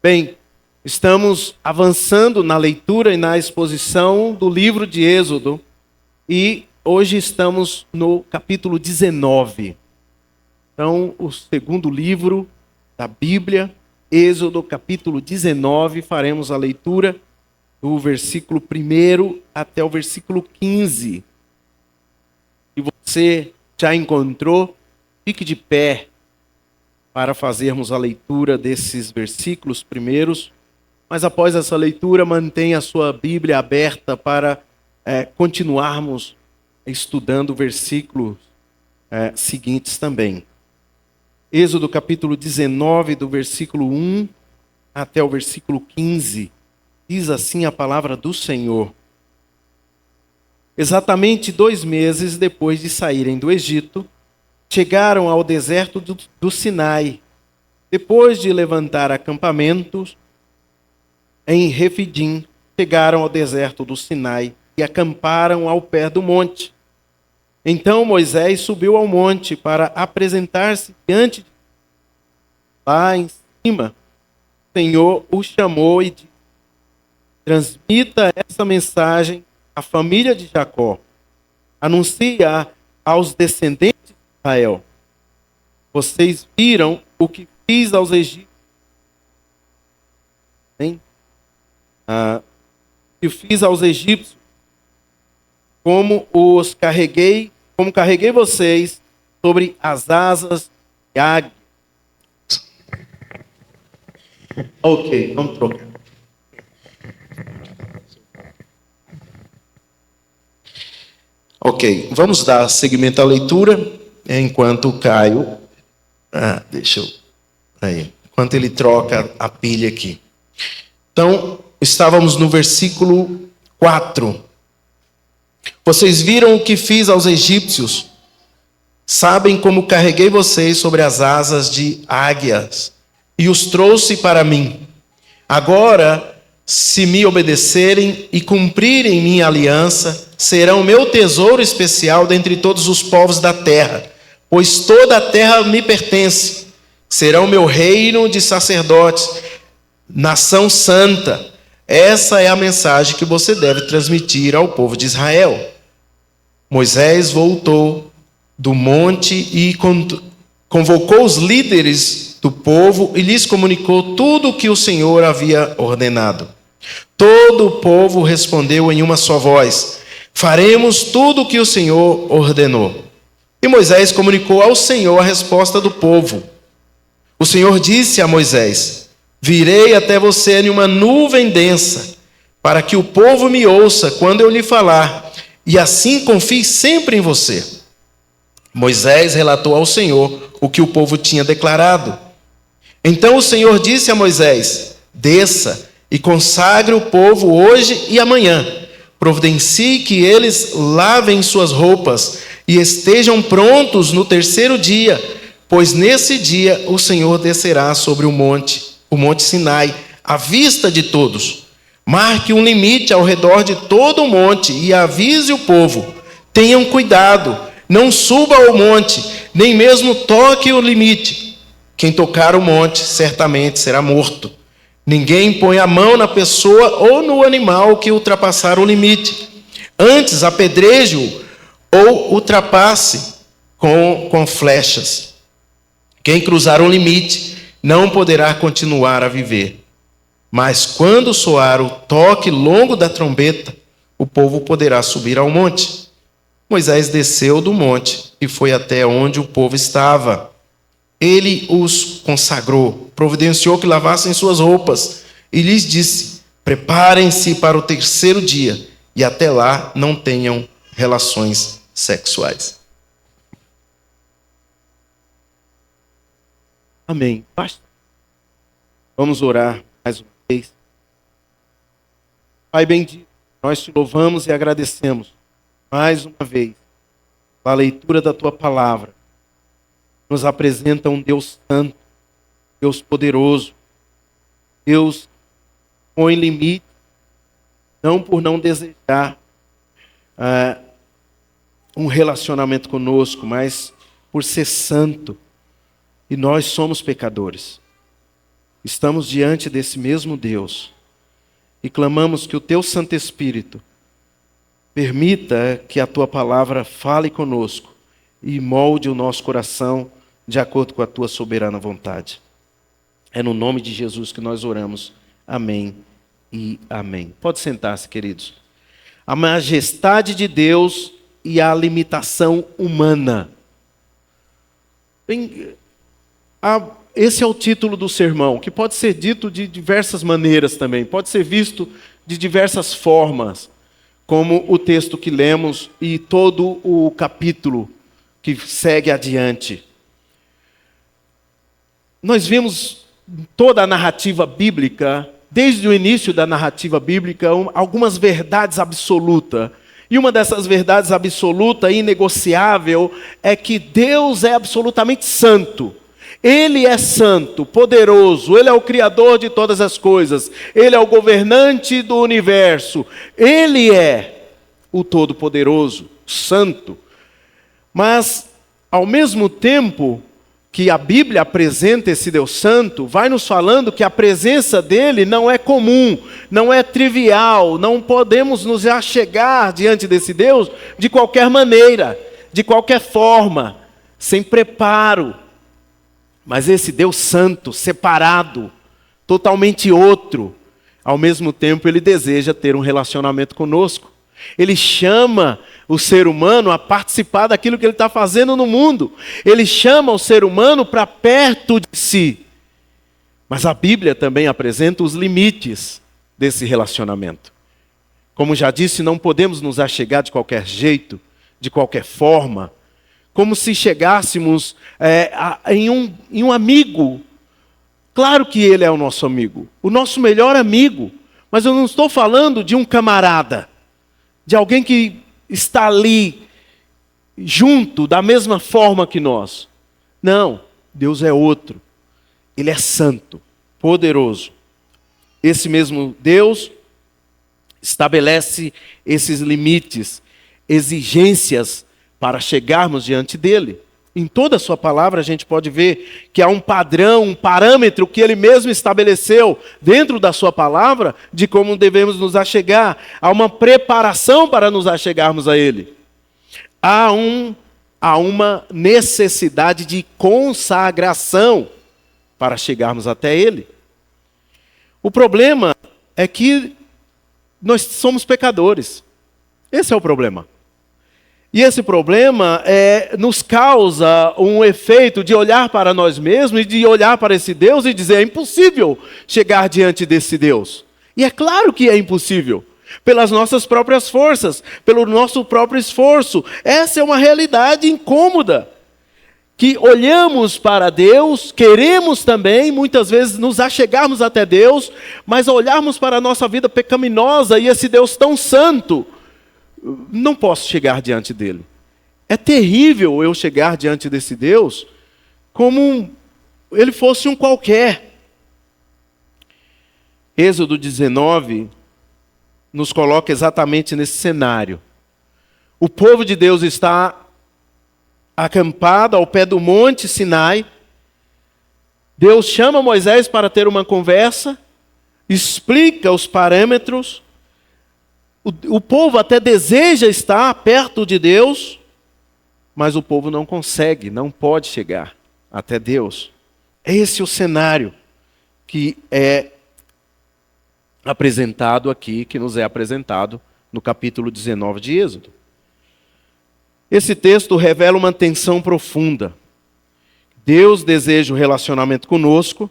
Bem, estamos avançando na leitura e na exposição do livro de Êxodo e hoje estamos no capítulo 19. Então, o segundo livro da Bíblia, Êxodo, capítulo 19, faremos a leitura do versículo 1 até o versículo 15. Se você já encontrou, fique de pé para fazermos a leitura desses versículos primeiros, mas após essa leitura, mantenha a sua Bíblia aberta para continuarmos estudando versículos seguintes também. Êxodo capítulo 19, do versículo 1 até o versículo 15, diz assim a palavra do Senhor. Exatamente 2 meses depois de saírem do Egito, chegaram ao deserto do Sinai. Depois de levantar acampamentos em Refidim, chegaram ao deserto do Sinai e acamparam ao pé do monte. Então Moisés subiu ao monte para apresentar-se diante de Deus. Lá em cima, o Senhor o chamou e disse: transmita essa mensagem à família de Jacó. Anuncia aos descendentes de Israel: vocês viram o que fiz aos egípcios. Que fiz aos egípcios, como carreguei vocês sobre as asas de águia. Ok, vamos trocar. Ok, vamos dar seguimento à leitura enquanto o Caio... enquanto ele troca a pilha aqui. Então, estávamos no versículo 4. Vocês viram o que fiz aos egípcios. Sabem como carreguei vocês sobre as asas de águias e os trouxe para mim. Agora, se me obedecerem e cumprirem minha aliança, serão meu tesouro especial dentre todos os povos da terra, pois toda a terra me pertence. Serão meu reino de sacerdotes, nação santa. Essa é a mensagem que você deve transmitir ao povo de Israel. Moisés voltou do monte e convocou os líderes do povo e lhes comunicou tudo o que o Senhor havia ordenado. Todo o povo respondeu em uma só voz: faremos tudo o que o Senhor ordenou. E Moisés comunicou ao Senhor a resposta do povo. O Senhor disse a Moisés: virei até você em uma nuvem densa, para que o povo me ouça quando eu lhe falar, e assim confie sempre em você. Moisés relatou ao Senhor o que o povo tinha declarado. Então o Senhor disse a Moisés: desça e consagre o povo hoje e amanhã. Providencie que eles lavem suas roupas e estejam prontos no 3º dia, pois nesse dia o Senhor descerá sobre o monte Sinai, à vista de todos. Marque um limite ao redor de todo o monte e avise o povo: tenham cuidado, não suba ao monte, nem mesmo toque o limite. Quem tocar o monte certamente será morto. Ninguém põe a mão na pessoa ou no animal que ultrapassar o limite. Antes apedreje-o ou ultrapasse com flechas. Quem cruzar o limite não poderá continuar a viver. Mas quando soar o toque longo da trombeta, o povo poderá subir ao monte. Moisés desceu do monte e foi até onde o povo estava. Ele os consagrou, providenciou que lavassem suas roupas e lhes disse: preparem-se para o 3º dia e até lá não tenham relações sexuais. Amém. Vamos orar mais uma vez. Pai bendito, nós te louvamos e agradecemos mais uma vez a leitura da tua palavra. Nos apresenta um Deus santo, Deus poderoso, Deus que põe limite, não por não desejar um relacionamento conosco, mas por ser santo. E nós somos pecadores. estamos diante desse mesmo Deus e clamamos que o Teu Santo Espírito permita que a Tua palavra fale conosco e molde o nosso coração de acordo com a Tua soberana vontade. É no nome de Jesus que nós oramos. Amém e amém. Pode sentar-se, queridos. A majestade de Deus e a limitação humana. Esse é o título do sermão, que pode ser dito de diversas maneiras também, pode ser visto de diversas formas, como o texto que lemos e todo o capítulo que segue adiante. Nós vimos toda a narrativa bíblica, desde o início da narrativa bíblica, algumas verdades absolutas. E uma dessas verdades absoluta e inegociável é que Deus é absolutamente santo. Ele é santo, poderoso, Ele é o Criador de todas as coisas, Ele é o governante do universo, Ele é o Todo-Poderoso, santo. Mas, ao mesmo tempo que a Bíblia apresenta esse Deus santo, vai nos falando que a presença dele não é comum, não é trivial, não podemos nos achegar diante desse Deus de qualquer maneira, de qualquer forma, sem preparo. Mas esse Deus santo, separado, totalmente outro, ao mesmo tempo ele deseja ter um relacionamento conosco. Ele chama o ser humano a participar daquilo que ele está fazendo no mundo. Ele chama o ser humano para perto de si. Mas a Bíblia também apresenta os limites desse relacionamento. Como já disse, não podemos nos achegar de qualquer jeito, de qualquer forma, como se chegássemos em um amigo. Claro que ele é o nosso amigo, o nosso melhor amigo, mas eu não estou falando de um camarada, de alguém que está ali, junto, da mesma forma que nós. Não, Deus é outro. Ele é santo, poderoso. Esse mesmo Deus estabelece esses limites, exigências para chegarmos diante dele. Em toda a sua palavra a gente pode ver que há um padrão, um parâmetro que ele mesmo estabeleceu dentro da sua palavra de como devemos nos achegar. Há uma preparação para nos achegarmos a ele. Há uma necessidade de consagração para chegarmos até ele. O problema é que nós somos pecadores. Esse é o problema. E esse problema nos causa um efeito de olhar para nós mesmos e de olhar para esse Deus e dizer: é impossível chegar diante desse Deus. E é claro que é impossível, pelas nossas próprias forças, pelo nosso próprio esforço. Essa é uma realidade incômoda, que olhamos para Deus, queremos também, muitas vezes, nos achegarmos até Deus, mas olharmos para a nossa vida pecaminosa e esse Deus tão santo, não posso chegar diante dele. É terrível eu chegar diante desse Deus como ele fosse um qualquer. Êxodo 19 nos coloca exatamente nesse cenário. O povo de Deus está acampado ao pé do monte Sinai. Deus chama Moisés para ter uma conversa, explica os parâmetros. O povo até deseja estar perto de Deus, mas o povo não consegue, não pode chegar até Deus. Esse é o cenário que é apresentado aqui, que nos é apresentado no capítulo 19 de Êxodo. Esse texto revela uma tensão profunda. Deus deseja o relacionamento conosco,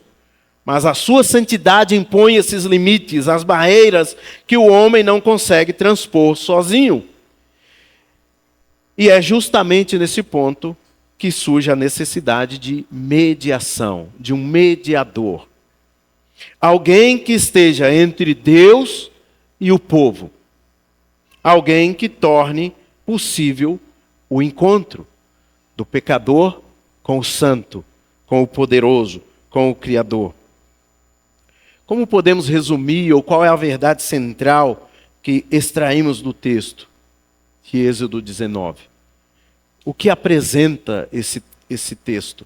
mas a sua santidade impõe esses limites, as barreiras que o homem não consegue transpor sozinho. E é justamente nesse ponto que surge a necessidade de mediação, de um mediador. Alguém que esteja entre Deus e o povo. Alguém que torne possível o encontro do pecador com o santo, com o poderoso, com o Criador. Como podemos resumir, ou qual é a verdade central que extraímos do texto de Êxodo 19? O que apresenta esse texto?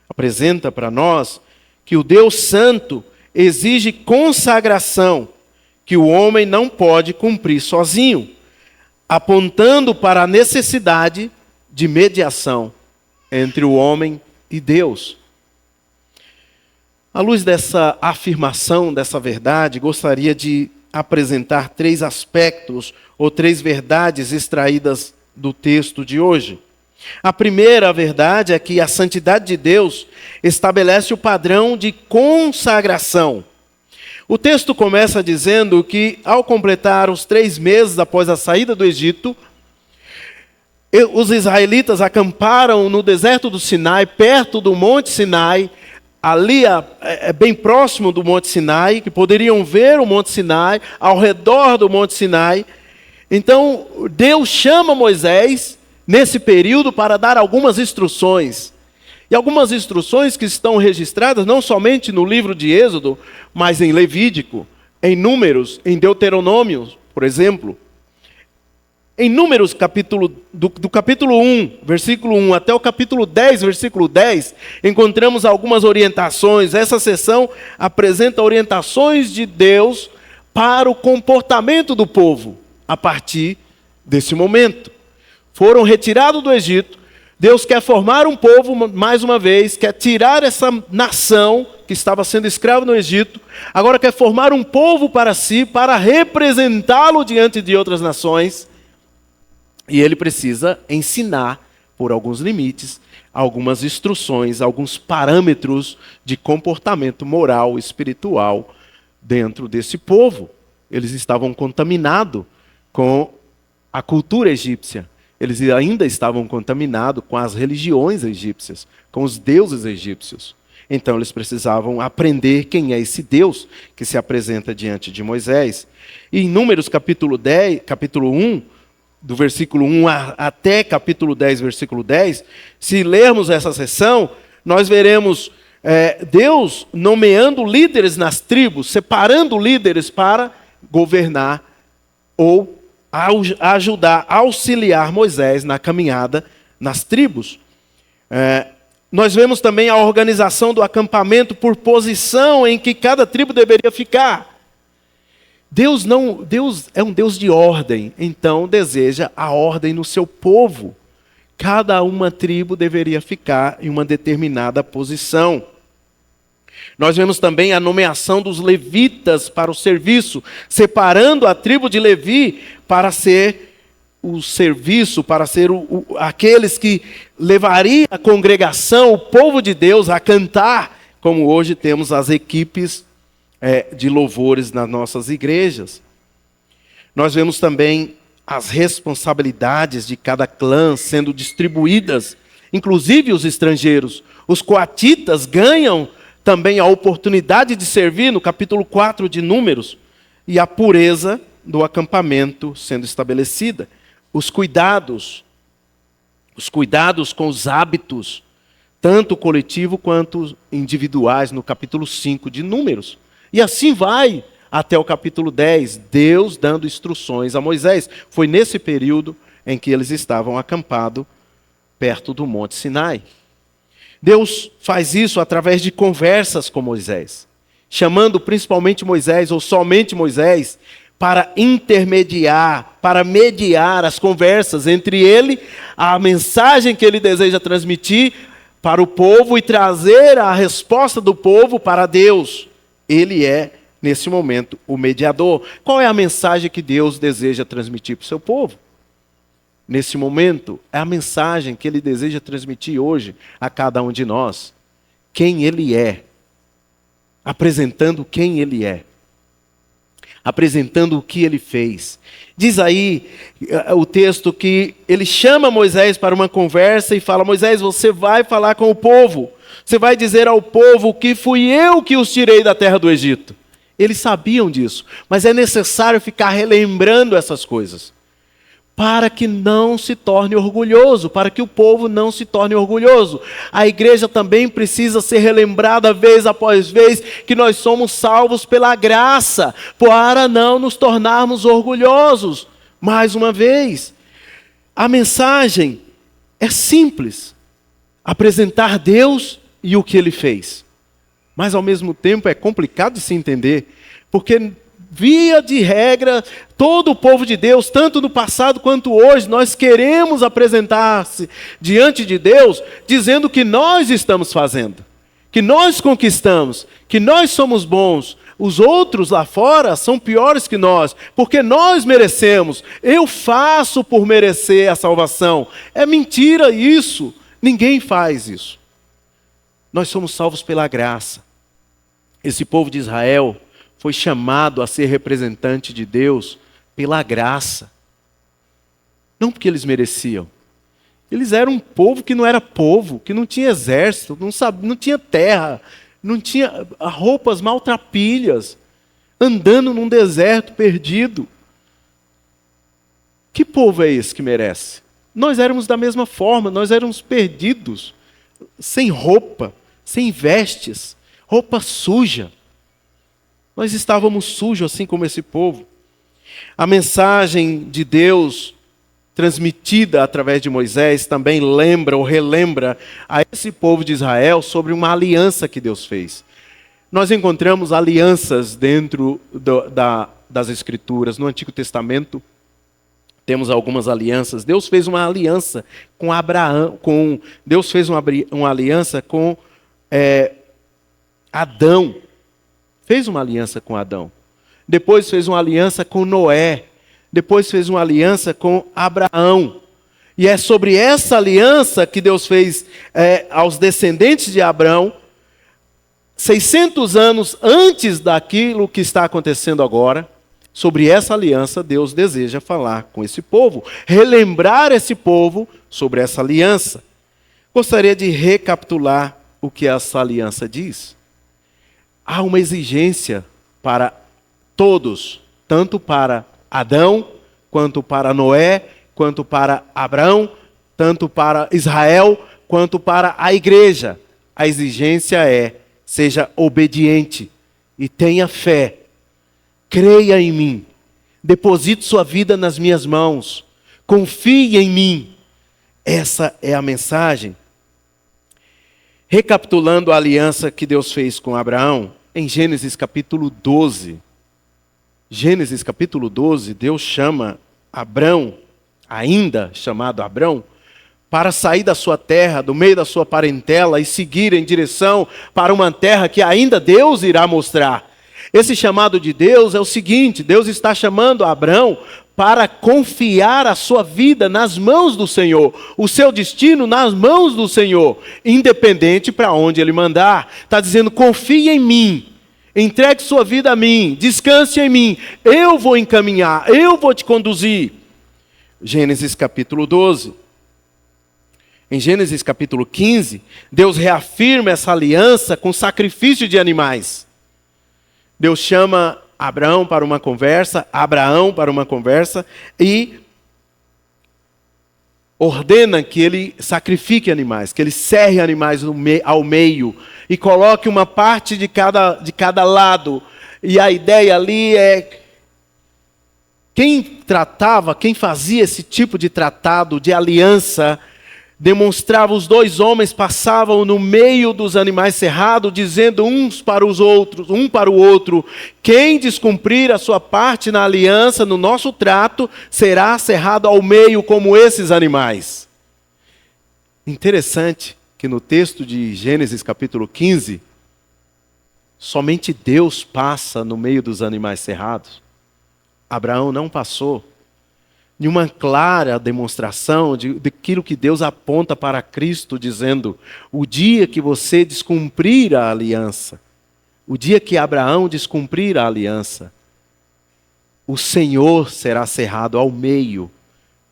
Apresenta para nós que o Deus Santo exige consagração que o homem não pode cumprir sozinho, apontando para a necessidade de mediação entre o homem e Deus. À luz dessa afirmação, dessa verdade, gostaria de apresentar 3 aspectos ou 3 verdades extraídas do texto de hoje. A primeira verdade é que a santidade de Deus estabelece o padrão de consagração. O texto começa dizendo que, ao completar os 3 meses após a saída do Egito, os israelitas acamparam no deserto do Sinai, perto do Monte Sinai, ali bem próximo do Monte Sinai, que poderiam ver o Monte Sinai, ao redor do Monte Sinai. Então, Deus chama Moisés, nesse período, para dar algumas instruções. E algumas instruções que estão registradas não somente no livro de Êxodo, mas em Levítico, em Números, em Deuteronômio, por exemplo. Em Números, do capítulo 1, versículo 1, até o capítulo 10, versículo 10, encontramos algumas orientações. Essa seção apresenta orientações de Deus para o comportamento do povo, a partir desse momento. Foram retirados do Egito. Deus quer formar um povo, mais uma vez, quer tirar essa nação que estava sendo escrava no Egito, agora quer formar um povo para si, para representá-lo diante de outras nações. E ele precisa ensinar, por alguns limites, algumas instruções, alguns parâmetros de comportamento moral, espiritual, dentro desse povo. Eles estavam contaminados com a cultura egípcia. Eles ainda estavam contaminados com as religiões egípcias, com os deuses egípcios. Então eles precisavam aprender quem é esse Deus que se apresenta diante de Moisés. E em Números capítulo 1, do versículo 1 até capítulo 10, versículo 10, se lermos essa seção, nós veremos Deus nomeando líderes nas tribos, separando líderes para governar ou ajudar, auxiliar Moisés na caminhada nas tribos. Nós vemos também a organização do acampamento por posição em que cada tribo deveria ficar. Deus é um Deus de ordem, então deseja a ordem no seu povo. Cada uma tribo deveria ficar em uma determinada posição. Nós vemos também a nomeação dos levitas para o serviço, separando a tribo de Levi para ser o serviço, para ser aqueles que levariam a congregação, o povo de Deus, a cantar, como hoje temos as equipes de louvores nas nossas igrejas. Nós vemos também as responsabilidades de cada clã sendo distribuídas, inclusive os estrangeiros. Os coatitas ganham também a oportunidade de servir no capítulo 4 de Números, e a pureza do acampamento sendo estabelecida. Os cuidados com os hábitos, tanto coletivo quanto individuais, no capítulo 5 de Números. E assim vai até o capítulo 10, Deus dando instruções a Moisés. Foi nesse período em que eles estavam acampados perto do Monte Sinai. Deus faz isso através de conversas com Moisés, chamando principalmente Moisés, ou somente Moisés, para intermediar, para mediar as conversas entre ele, a mensagem que ele deseja transmitir para o povo e trazer a resposta do povo para Deus. Ele é, nesse momento, o mediador. Qual é a mensagem que Deus deseja transmitir para o seu povo? Nesse momento, é a mensagem que Ele deseja transmitir hoje a cada um de nós. Quem Ele é. Apresentando quem Ele é. Apresentando o que Ele fez. Diz aí o texto que Ele chama Moisés para uma conversa e fala: Moisés, você vai falar com o povo. Você vai dizer ao povo que fui eu que os tirei da terra do Egito. Eles sabiam disso, mas é necessário ficar relembrando essas coisas, para que não se torne orgulhoso, para que o povo não se torne orgulhoso. A igreja também precisa ser relembrada vez após vez que nós somos salvos pela graça, para não nos tornarmos orgulhosos. Mais uma vez, a mensagem é simples: apresentar Deus e o que Ele fez. mas ao mesmo tempo é complicado de se entender, porque via de regra, todo o povo de Deus, tanto no passado quanto hoje, nós queremos apresentar-se diante de Deus, dizendo que nós estamos fazendo, que nós conquistamos, que nós somos bons. Os outros lá fora são piores que nós, porque nós merecemos. Eu faço por merecer a salvação. É mentira isso. Ninguém faz isso. Nós somos salvos pela graça. Esse povo de Israel foi chamado a ser representante de Deus pela graça. Não porque eles mereciam. Eles eram um povo que não era povo, que não tinha exército, não tinha terra, não tinha roupas maltrapilhas, andando num deserto perdido. Que povo é esse que merece? Nós éramos da mesma forma, nós éramos perdidos, sem roupa, sem vestes, roupa suja. Nós estávamos sujos assim como esse povo. A mensagem de Deus transmitida através de Moisés também lembra ou relembra a esse povo de Israel sobre uma aliança que Deus fez. Nós encontramos alianças dentro das Escrituras. No Antigo Testamento temos algumas alianças. Deus fez uma aliança com Abraão, Deus fez uma aliança com Adão. Fez uma aliança com Adão. Depois fez uma aliança com Noé. Depois fez uma aliança com Abraão. E é sobre essa aliança que Deus fez aos descendentes de Abraão, 600 anos antes daquilo que está acontecendo agora. Sobre essa aliança, Deus deseja falar com esse povo, relembrar esse povo sobre essa aliança. Gostaria de recapitular o que essa aliança diz. Há uma exigência para todos, tanto para Adão, quanto para Noé, quanto para Abraão, tanto para Israel, quanto para a igreja. A exigência é: seja obediente e tenha fé. Creia em mim. Deposite sua vida nas minhas mãos. Confie em mim. Essa é a mensagem. Recapitulando a aliança que Deus fez com Abraão, em Gênesis capítulo 12. Gênesis capítulo 12, Deus chama Abrão, ainda chamado Abrão, para sair da sua terra, do meio da sua parentela e seguir em direção para uma terra que ainda Deus irá mostrar. Esse chamado de Deus é o seguinte: Deus está chamando Abrão para confiar a sua vida nas mãos do Senhor, o seu destino nas mãos do Senhor, independente para onde Ele mandar. Está dizendo: confie em mim, entregue sua vida a mim, descanse em mim, eu vou encaminhar, eu vou te conduzir. Gênesis capítulo 12. Em Gênesis capítulo 15, Deus reafirma essa aliança com sacrifício de animais. Deus chama Abraão para uma conversa e ordena que ele sacrifique animais, que ele serre animais ao meio e coloque uma parte de cada lado. E a ideia ali é: quem fazia esse tipo de tratado, de aliança, demonstrava, os dois homens passavam no meio dos animais serrados, dizendo um para o outro: quem descumprir a sua parte na aliança, no nosso trato, será serrado ao meio como esses animais. Interessante que no texto de Gênesis capítulo 15, somente Deus passa no meio dos animais serrados. Abraão não passou. De uma clara demonstração daquilo que Deus aponta para Cristo, dizendo: o dia que você descumprir a aliança, o dia que Abraão descumprir a aliança, o Senhor será cerrado ao meio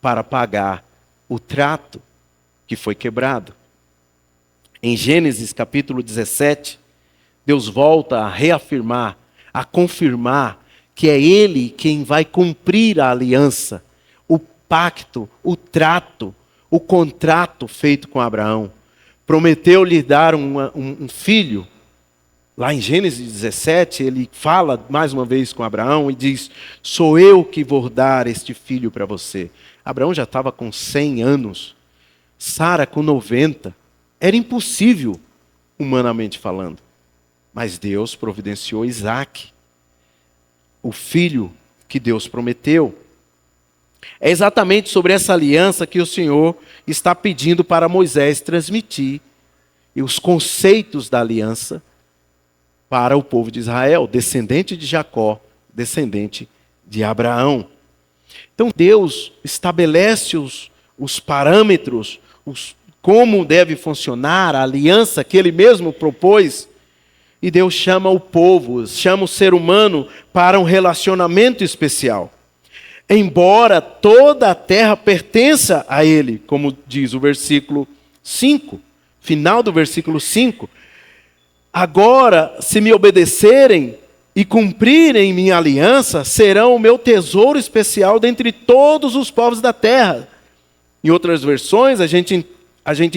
para pagar o trato que foi quebrado. Em Gênesis capítulo 17, Deus volta a reafirmar, a confirmar que é Ele quem vai cumprir a aliança, o pacto, o trato, o contrato feito com Abraão. Prometeu-lhe dar um filho. Lá em Gênesis 17, ele fala mais uma vez com Abraão e diz: sou eu que vou dar este filho para você. Abraão já estava com 100 anos, Sara com 90. Era impossível, humanamente falando. Mas Deus providenciou Isaque, o filho que Deus prometeu. É exatamente sobre essa aliança que o Senhor está pedindo para Moisés transmitir e os conceitos da aliança para o povo de Israel, descendente de Jacó, descendente de Abraão. Então Deus estabelece os parâmetros, como deve funcionar a aliança que Ele mesmo propôs, e Deus chama o povo, chama o ser humano para um relacionamento especial. Embora toda a terra pertença a Ele, como diz o versículo 5, final do versículo 5, agora, se me obedecerem e cumprirem minha aliança, serão o meu tesouro especial dentre todos os povos da terra. Em outras versões, a gente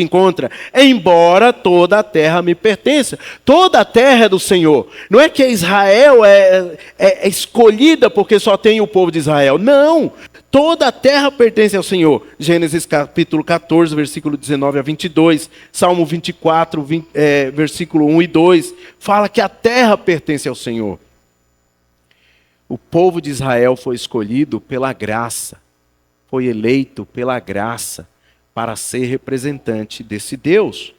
encontra, embora toda a terra me pertença. Toda a terra é do Senhor. Não é que Israel é escolhida porque só tem o povo de Israel. Não, toda a terra pertence ao Senhor. Gênesis capítulo 14, versículo 19 a 22. Salmo 24, versículo 1 e 2. Fala que a terra pertence ao Senhor. O povo de Israel foi escolhido pela graça. Foi eleito pela graça para ser representante desse Deus.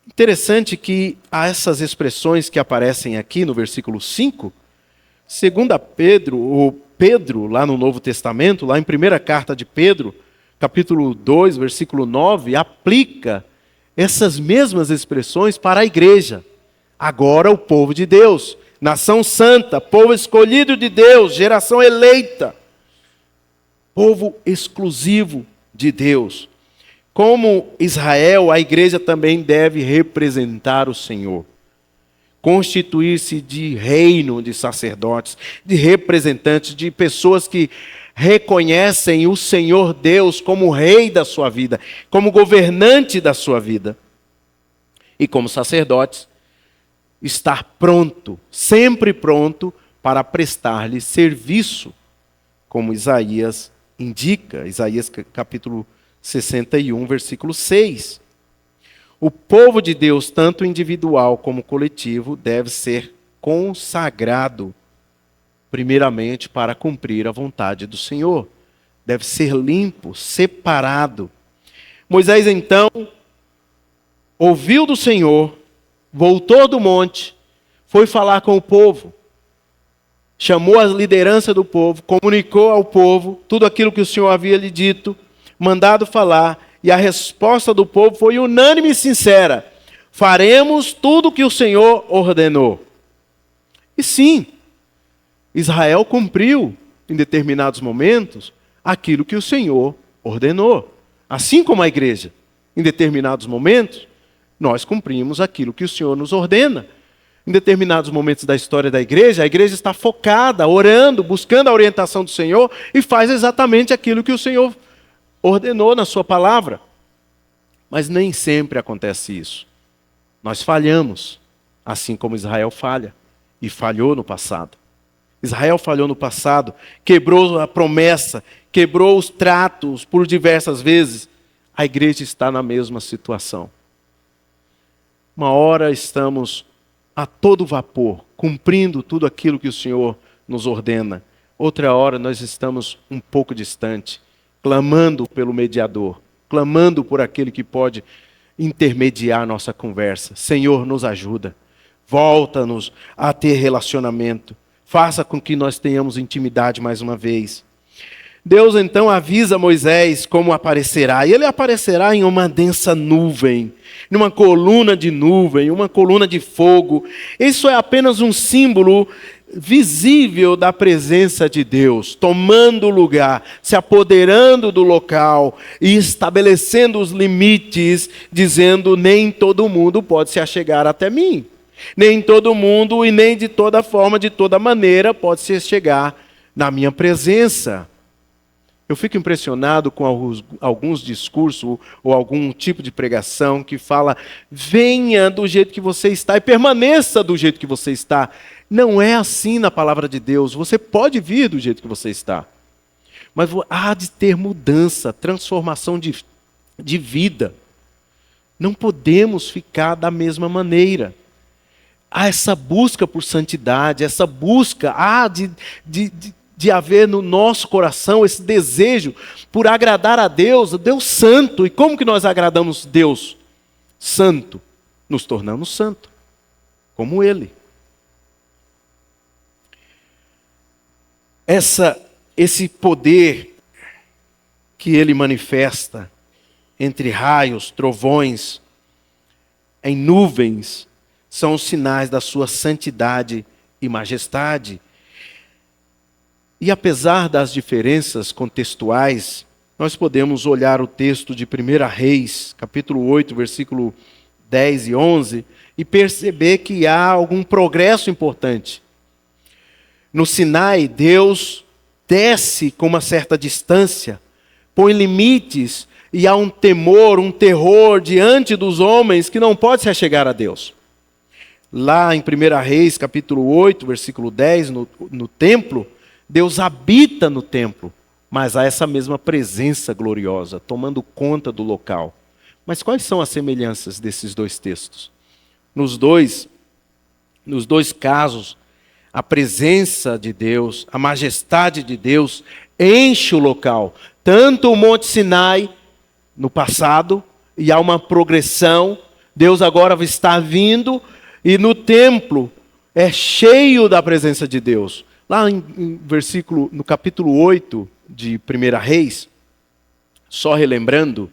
Interessante que há essas expressões que aparecem aqui no versículo 5, segundo Pedro, lá no Novo Testamento, lá em primeira carta de Pedro, capítulo 2, versículo 9, aplica essas mesmas expressões para a igreja. Agora o povo de Deus, nação santa, povo escolhido de Deus, geração eleita, povo exclusivo de Deus. Como Israel, a igreja também deve representar o Senhor. Constituir-se de reino de sacerdotes, de representantes, de pessoas que reconhecem o Senhor Deus como rei da sua vida, como governante da sua vida. E como sacerdotes, estar pronto, sempre pronto para prestar-lhe serviço, como Isaías indica, Isaías capítulo 61, versículo 6. O povo de Deus, tanto individual como coletivo, deve ser consagrado, primeiramente, para cumprir a vontade do Senhor. Deve ser limpo, separado. Moisés, então, ouviu do Senhor, voltou do monte, foi falar com o povo. Chamou a liderança do povo, comunicou ao povo tudo aquilo que o Senhor havia lhe dito, mandado falar, e a resposta do povo foi unânime e sincera: faremos tudo o que o Senhor ordenou. E sim, Israel cumpriu, em determinados momentos, aquilo que o Senhor ordenou. Assim como a igreja, em determinados momentos, nós cumprimos aquilo que o Senhor nos ordena. Em determinados momentos da história da igreja, a igreja está focada, orando, buscando a orientação do Senhor e faz exatamente aquilo que o Senhor ordenou na sua palavra. Mas nem sempre acontece isso. Nós falhamos, assim como Israel falha e falhou no passado. Israel falhou no passado, quebrou a promessa, quebrou os tratos por diversas vezes. A igreja está na mesma situação. Uma hora estamos a todo vapor, cumprindo tudo aquilo que o Senhor nos ordena. Outra hora nós estamos um pouco distante, clamando pelo mediador, clamando por aquele que pode intermediar nossa conversa. Senhor, nos ajuda, volta-nos a ter relacionamento, faça com que nós tenhamos intimidade mais uma vez. Deus então avisa Moisés como aparecerá, e ele aparecerá em uma densa nuvem, numa coluna de nuvem, uma coluna de fogo. Isso é apenas um símbolo visível da presença de Deus, tomando lugar, se apoderando do local e estabelecendo os limites, dizendo: nem todo mundo pode se achegar até mim. Nem todo mundo e nem de toda forma, de toda maneira pode se chegar na minha presença. Eu fico impressionado com alguns discursos ou algum tipo de pregação que fala: venha do jeito que você está e permaneça do jeito que você está. Não é assim na palavra de Deus. Você pode vir do jeito que você está, mas há de ter mudança, transformação de vida. Não podemos ficar da mesma maneira. há essa busca por santidade, essa busca de haver no nosso coração esse desejo por agradar a Deus, o Deus santo. E como que nós agradamos Deus santo? Nos tornamos santo, como Ele. Esse poder que Ele manifesta entre raios, trovões, em nuvens, são os sinais da sua santidade e majestade. E apesar das diferenças contextuais, nós podemos olhar o texto de 1 Reis, capítulo 8, versículo 10 e 11, e perceber que há algum progresso importante. No Sinai, Deus desce com uma certa distância, põe limites, e há um temor, um terror diante dos homens que não pode se achegar a Deus. Lá em 1 Reis, capítulo 8, versículo 10, no templo, Deus habita no templo, mas há essa mesma presença gloriosa, tomando conta do local. Mas quais são as semelhanças desses dois textos? Nos dois casos, a presença de Deus, a majestade de Deus, enche o local. Tanto o Monte Sinai, no passado, e há uma progressão, Deus agora está vindo, e no templo é cheio da presença de Deus. Lá no capítulo 8 de 1 Reis, só relembrando,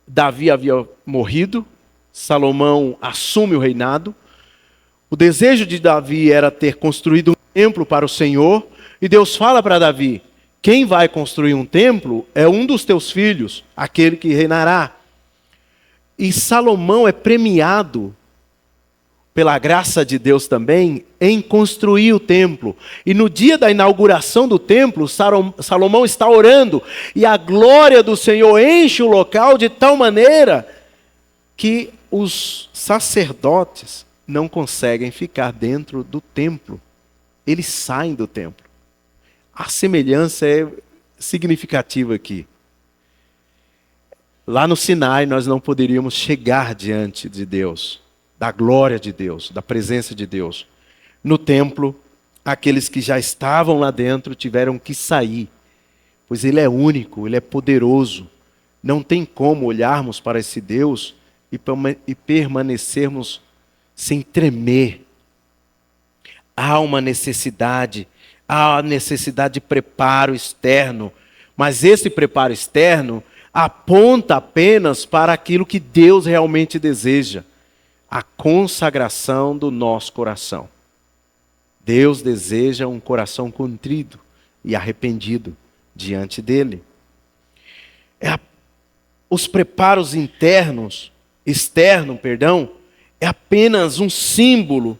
Davi havia morrido, Salomão assume o reinado. O desejo de Davi era ter construído um templo para o Senhor, e Deus fala para Davi: quem vai construir um templo é um dos teus filhos, aquele que reinará. E Salomão é premiado pela graça de Deus também, em construir o templo. E no dia da inauguração do templo, Salomão está orando, e a glória do Senhor enche o local de tal maneira que os sacerdotes não conseguem ficar dentro do templo. Eles saem do templo. A semelhança é significativa aqui. Lá no Sinai, nós não poderíamos chegar diante de Deus, da glória de Deus, da presença de Deus. No templo, aqueles que já estavam lá dentro tiveram que sair, pois Ele é único, Ele é poderoso. Não tem como olharmos para esse Deus e permanecermos sem tremer. Há uma necessidade, de preparo externo, mas esse preparo externo aponta apenas para aquilo que Deus realmente deseja. A consagração do nosso coração. Deus deseja um coração contrito e arrependido diante dele. Os preparos externo, é apenas um símbolo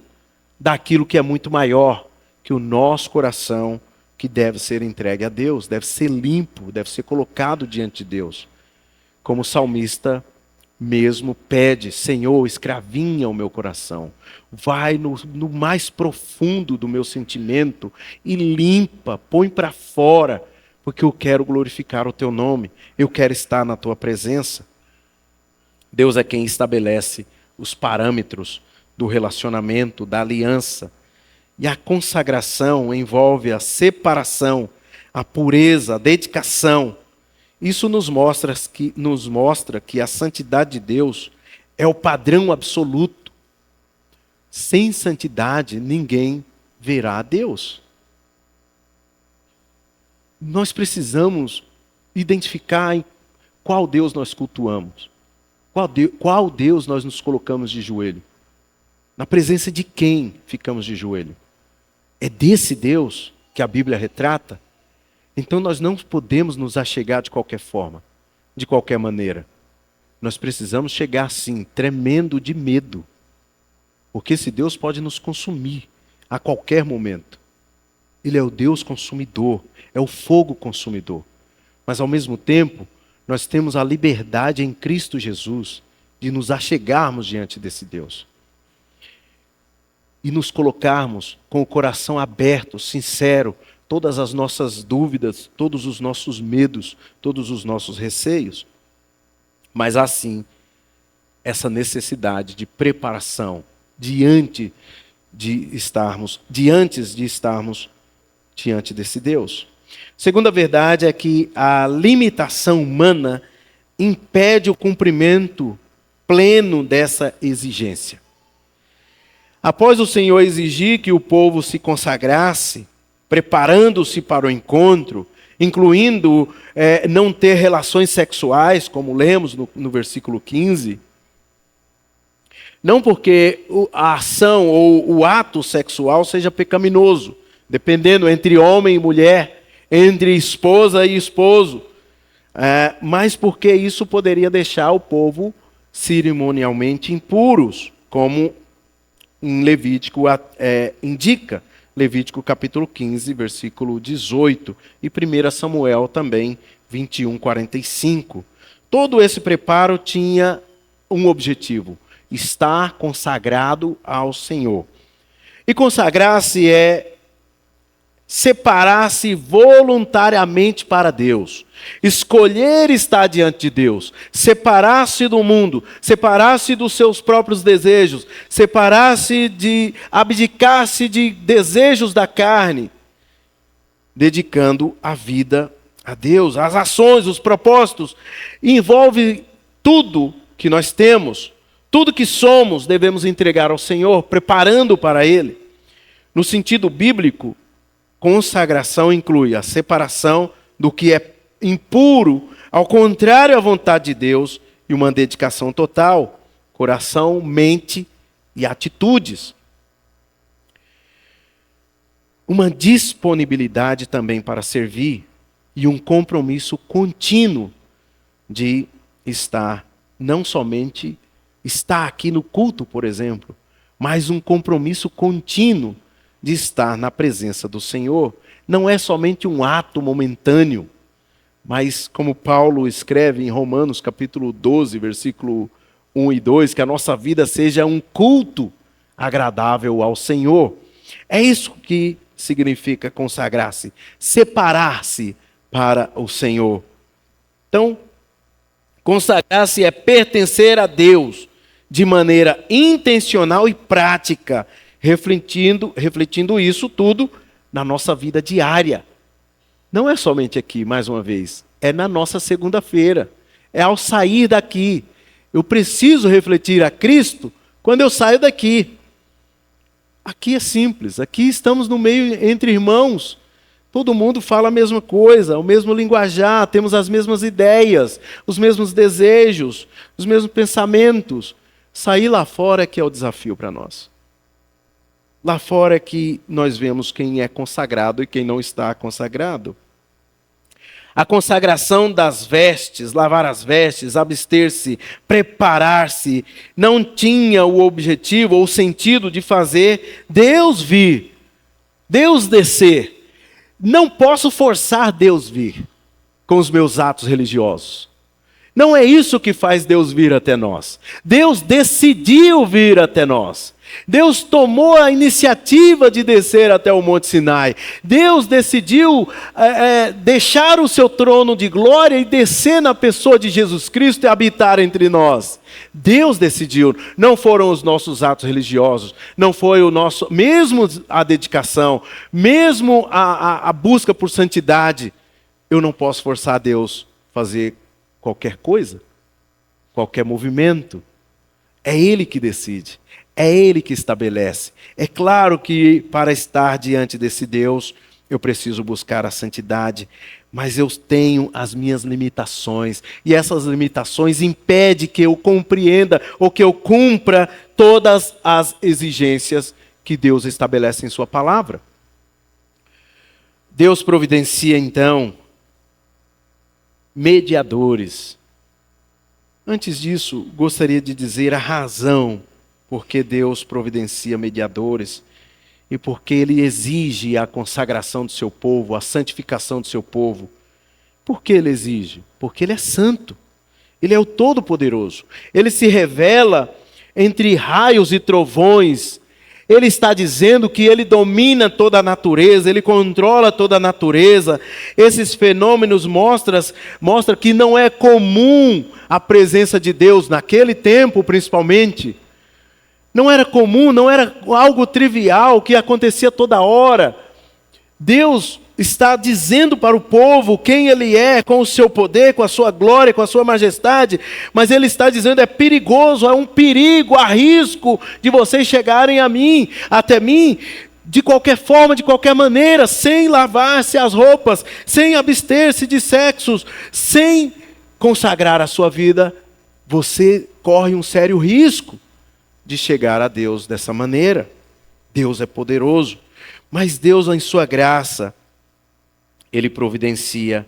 daquilo que é muito maior, que o nosso coração, que deve ser entregue a Deus, deve ser limpo, deve ser colocado diante de Deus. Como o salmista mesmo pede: Senhor, escravinha o meu coração, vai no mais profundo do meu sentimento e limpa, põe para fora, porque eu quero glorificar o teu nome, eu quero estar na tua presença. Deus é quem estabelece os parâmetros do relacionamento, da aliança, e a consagração envolve a separação, a pureza, a dedicação. Isso nos mostra que a santidade de Deus é o padrão absoluto. Sem santidade, ninguém verá a Deus. Nós precisamos identificar em qual Deus nós cultuamos. Qual Deus nós nos colocamos de joelho. Na presença de quem ficamos de joelho. É desse Deus que a Bíblia retrata? Então nós não podemos nos achegar de qualquer forma, de qualquer maneira. Nós precisamos chegar sim, tremendo de medo. Porque esse Deus pode nos consumir a qualquer momento. Ele é o Deus consumidor, é o fogo consumidor. Mas ao mesmo tempo, nós temos a liberdade em Cristo Jesus de nos achegarmos diante desse Deus. E nos colocarmos com o coração aberto, sincero, todas as nossas dúvidas, todos os nossos medos, todos os nossos receios. Mas assim, essa necessidade de preparação diante de estarmos diante desse Deus. Segunda verdade é que a limitação humana impede o cumprimento pleno dessa exigência. Após o Senhor exigir que o povo se consagrasse, preparando-se para o encontro, incluindo não ter relações sexuais, como lemos no versículo 15, não porque a ação ou o ato sexual seja pecaminoso, dependendo entre homem e mulher, entre esposa e esposo, mas porque isso poderia deixar o povo cerimonialmente impuros, como em Levítico indica, Levítico capítulo 15, versículo 18, e 1 Samuel também, 21, 45. Todo esse preparo tinha um objetivo: estar consagrado ao Senhor. E consagrar-se é separar-se voluntariamente para Deus, escolher estar diante de Deus, separar-se do mundo, separar-se dos seus próprios desejos, abdicar-se de desejos da carne, dedicando a vida a Deus. As ações, os propósitos, envolve tudo que nós temos, tudo que somos, devemos entregar ao Senhor, preparando para Ele. No sentido bíblico, consagração inclui a separação do que é impuro, ao contrário à vontade de Deus, e uma dedicação total, coração, mente e atitudes. Uma disponibilidade também para servir e um compromisso contínuo de estar, não somente estar aqui no culto, por exemplo, mas um compromisso contínuo de estar na presença do Senhor. Não é somente um ato momentâneo, mas como Paulo escreve em Romanos capítulo 12, versículo 1 e 2, que a nossa vida seja um culto agradável ao Senhor. É isso que significa consagrar-se, separar-se para o Senhor. Então, consagrar-se é pertencer a Deus de maneira intencional e prática, refletindo isso tudo na nossa vida diária. Não é somente aqui, mais uma vez, é na nossa segunda-feira, é ao sair daqui. Eu preciso refletir a Cristo quando eu saio daqui. Aqui é simples, aqui estamos no meio entre irmãos, todo mundo fala a mesma coisa, o mesmo linguajar, temos as mesmas ideias, os mesmos desejos, os mesmos pensamentos. Sair lá fora é que é o desafio para nós. Lá fora é que nós vemos quem é consagrado e quem não está consagrado. A consagração das vestes, lavar as vestes, abster-se, preparar-se, não tinha o objetivo ou o sentido de fazer Deus vir, Deus descer. Não posso forçar Deus vir com os meus atos religiosos. Não é isso que faz Deus vir até nós. Deus decidiu vir até nós. Deus tomou a iniciativa de descer até o Monte Sinai. Deus decidiu deixar o seu trono de glória e descer na pessoa de Jesus Cristo e habitar entre nós. Deus decidiu, não foram os nossos atos religiosos, não foi o nosso, mesmo a dedicação, mesmo a busca por santidade. Eu não posso forçar Deus a fazer qualquer coisa, qualquer movimento. É Ele que decide. É Ele que estabelece. É claro que para estar diante desse Deus, eu preciso buscar a santidade, mas eu tenho as minhas limitações, e essas limitações impedem que eu compreenda ou que eu cumpra todas as exigências que Deus estabelece em sua palavra. Deus providencia então mediadores. Antes disso, gostaria de dizer a razão porque Deus providencia mediadores e porque Ele exige a consagração do seu povo, a santificação do seu povo. Por que Ele exige? Porque Ele é santo. Ele é o Todo-Poderoso. Ele se revela entre raios e trovões. Ele está dizendo que Ele domina toda a natureza, Ele controla toda a natureza. Esses fenômenos mostram que não é comum a presença de Deus, naquele tempo principalmente. não era comum, não era algo trivial que acontecia toda hora. Deus está dizendo para o povo quem Ele é, com o seu poder, com a sua glória, com a sua majestade, mas Ele está dizendo, é perigoso, é um perigo, há risco de vocês chegarem a mim, até mim, de qualquer forma, de qualquer maneira, sem lavar-se as roupas, sem abster-se de sexos, sem consagrar a sua vida, você corre um sério risco de chegar a Deus dessa maneira. Deus é poderoso, mas Deus, em sua graça, Ele providencia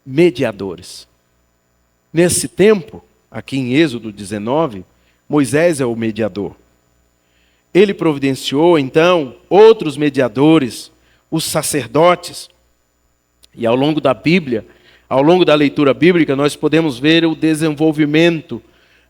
mediadores. Nesse tempo, aqui em Êxodo 19, Moisés é o mediador. Ele providenciou, então, outros mediadores, os sacerdotes. E ao longo da Bíblia, ao longo da leitura bíblica, nós podemos ver o desenvolvimento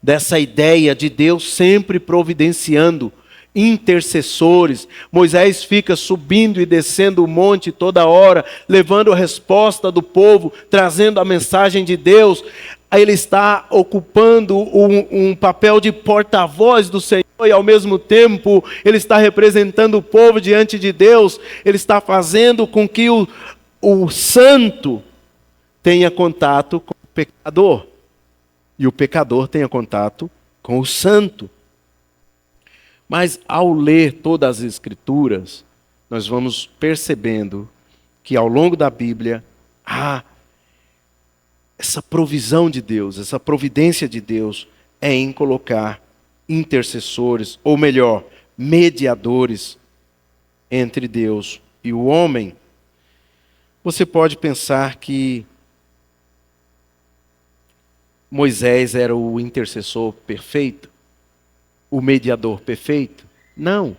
dessa ideia de Deus sempre providenciando intercessores. Moisés fica subindo e descendo o monte toda hora, levando a resposta do povo, trazendo a mensagem de Deus. Ele está ocupando um papel de porta-voz do Senhor e ao mesmo tempo ele está representando o povo diante de Deus. Ele está fazendo com que o santo tenha contato com o pecador e o pecador tenha contato com o santo. Mas ao ler todas as Escrituras, nós vamos percebendo que ao longo da Bíblia há essa provisão de Deus, essa providência de Deus é em colocar intercessores, ou melhor, mediadores entre Deus e o homem. Você pode pensar que Moisés era o intercessor perfeito, o mediador perfeito? Não.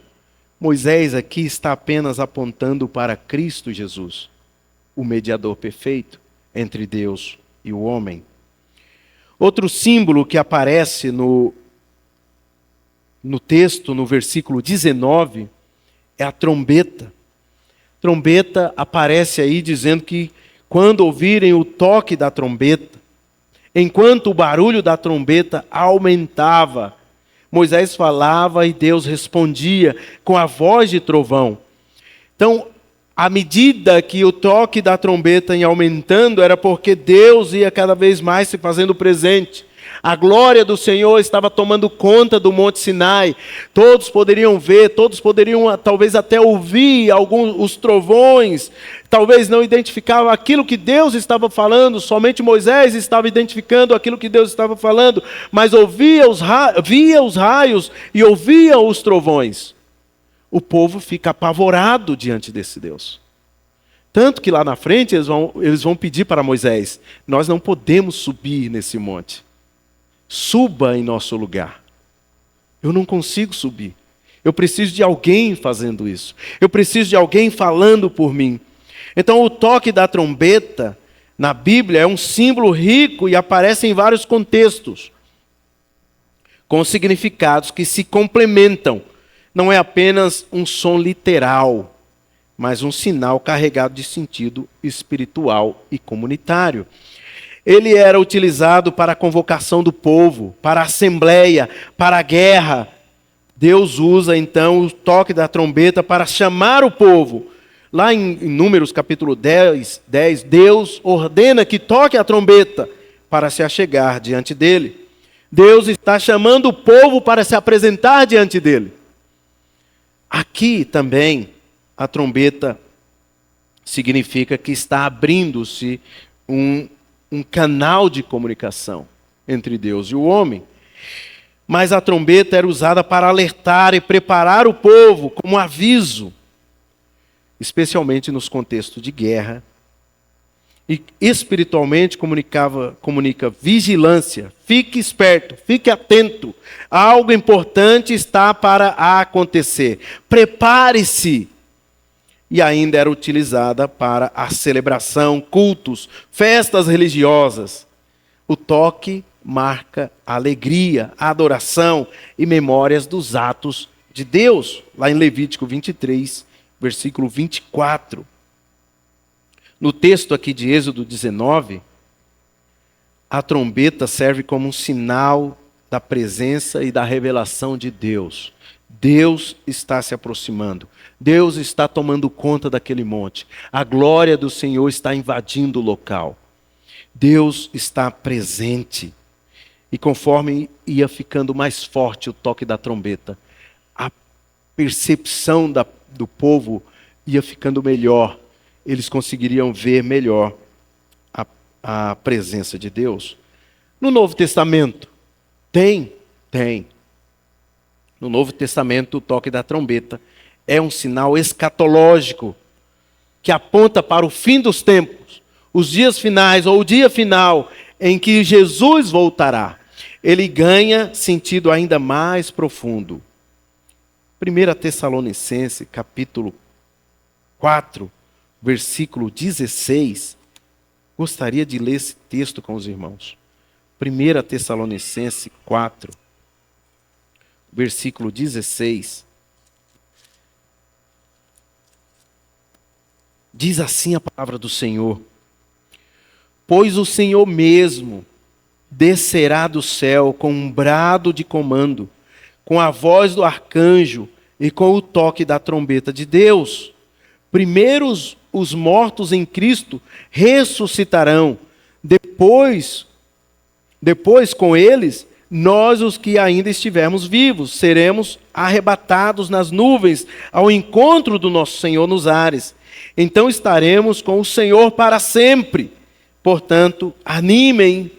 Moisés aqui está apenas apontando para Cristo Jesus, o mediador perfeito entre Deus e o homem. Outro símbolo que aparece no texto, no versículo 19, é a trombeta. Trombeta aparece aí dizendo que quando ouvirem o toque da trombeta, enquanto o barulho da trombeta aumentava, Moisés falava e Deus respondia com a voz de trovão. Então, à medida que o toque da trombeta ia aumentando, era porque Deus ia cada vez mais se fazendo presente. A glória do Senhor estava tomando conta do Monte Sinai. Todos poderiam ver, todos poderiam talvez até ouvir os trovões. Talvez não identificavam aquilo que Deus estava falando, somente Moisés estava identificando aquilo que Deus estava falando, mas via os raios e ouvia os trovões. O povo fica apavorado diante desse Deus. Tanto que lá na frente eles vão pedir para Moisés, nós não podemos subir nesse monte. Suba em nosso lugar. Eu não consigo subir. Eu preciso de alguém fazendo isso. Eu preciso de alguém falando por mim. Então o toque da trombeta na Bíblia é um símbolo rico e aparece em vários contextos, com significados que se complementam. Não é apenas um som literal, mas um sinal carregado de sentido espiritual e comunitário. Ele era utilizado para a convocação do povo, para a assembleia, para a guerra. Deus usa então o toque da trombeta para chamar o povo. Lá em Números capítulo 10, Deus ordena que toque a trombeta para se achegar diante dele. Deus está chamando o povo para se apresentar diante dele. Aqui também a trombeta significa que está abrindo-se um canal de comunicação entre Deus e o homem. Mas a trombeta era usada para alertar e preparar o povo como aviso, especialmente nos contextos de guerra. E espiritualmente comunica vigilância, fique esperto, fique atento, algo importante está para acontecer, prepare-se. E ainda era utilizada para a celebração, cultos, festas religiosas. O toque marca a alegria, a adoração e memórias dos atos de Deus. Lá em Levítico 23, versículo 24. No texto aqui de Êxodo 19, a trombeta serve como um sinal da presença e da revelação de Deus. Deus está se aproximando. Deus está tomando conta daquele monte. A glória do Senhor está invadindo o local. Deus está presente. E conforme ia ficando mais forte o toque da trombeta, a percepção do povo ia ficando melhor. Eles conseguiriam ver melhor a presença de Deus. No Novo Testamento, tem. No Novo Testamento, o toque da trombeta é um sinal escatológico que aponta para o fim dos tempos, os dias finais ou o dia final em que Jesus voltará. Ele ganha sentido ainda mais profundo. 1 Tessalonicenses, capítulo 4, versículo 16. Gostaria de ler esse texto com os irmãos. 1 Tessalonicenses 4, versículo 16. Diz assim a palavra do Senhor: pois o Senhor mesmo descerá do céu com um brado de comando, com a voz do arcanjo e com o toque da trombeta de Deus. Primeiro os mortos em Cristo ressuscitarão, depois com eles, nós os que ainda estivermos vivos, seremos arrebatados nas nuvens ao encontro do nosso Senhor nos ares. Então estaremos com o Senhor para sempre. Portanto, animem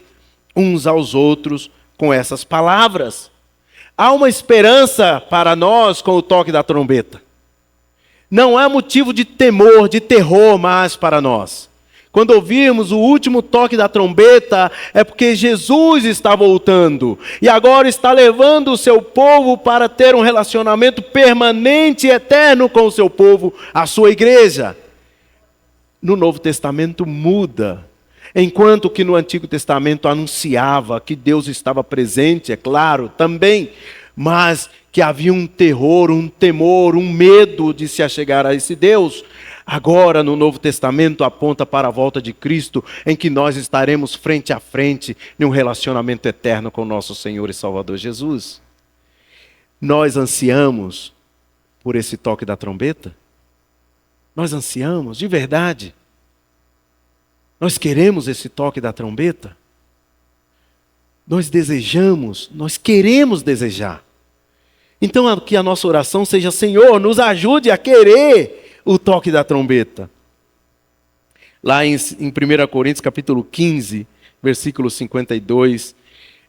uns aos outros com essas palavras. Há uma esperança para nós com o toque da trombeta. Não há motivo de temor, de terror mais para nós. Quando ouvirmos o último toque da trombeta, é porque Jesus está voltando. E agora está levando o seu povo para ter um relacionamento permanente e eterno com o seu povo, a sua igreja. No Novo Testamento muda. Enquanto que no Antigo Testamento anunciava que Deus estava presente, é claro, também, mas que havia um terror, um temor, um medo de se achegar a esse Deus. Agora, no Novo Testamento, aponta para a volta de Cristo, em que nós estaremos frente a frente em um relacionamento eterno com nosso Senhor e Salvador Jesus. Nós ansiamos por esse toque da trombeta? Nós ansiamos, de verdade? Nós queremos esse toque da trombeta? Nós desejamos, nós queremos desejar. Então, que a nossa oração seja: Senhor, nos ajude a querer o toque da trombeta. Lá em 1 Coríntios capítulo 15, versículo 52,